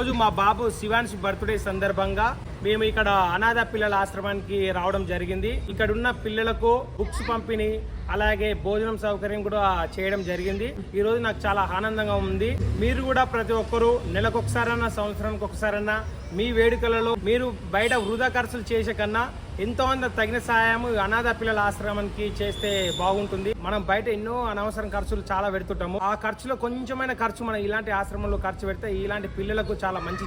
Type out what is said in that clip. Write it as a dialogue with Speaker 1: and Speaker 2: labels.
Speaker 1: రోజు మా బాబు శివాన్ష్ బర్త్డే సందర్భంగా మేము ఇక్కడ అనాథ పిల్లల ఆశ్రమానికి రావడం జరిగింది. ఇక్కడ ఉన్న పిల్లలకు బుక్స్ పంపిణీ అలాగే భోజనం సౌకర్యం కూడా చేయడం జరిగింది. ఈ రోజు నాకు చాలా ఆనందంగా ఉంది. మీరు కూడా ప్రతి ఒక్కరూ నెలకొకసారన్నా సంవత్సరానికి ఒకసారన్నా మీ వేడుకలలో మీరు బయట వృధా ఖర్చులు చేసే కన్నా ఎంతో అంత తగిన సహాయం అనాథ పిల్లల ఆశ్రమానికి చేస్తే బాగుంటుంది. మనం బయట ఎన్నో అనవసరం ఖర్చులు చాలా పెడుతుంటాము. ఆ ఖర్చులో కొంచెమైన ఖర్చు మనం ఇలాంటి ఆశ్రమంలో ఖర్చు పెడితే ఇలాంటి పిల్లలకు చాలా మంచి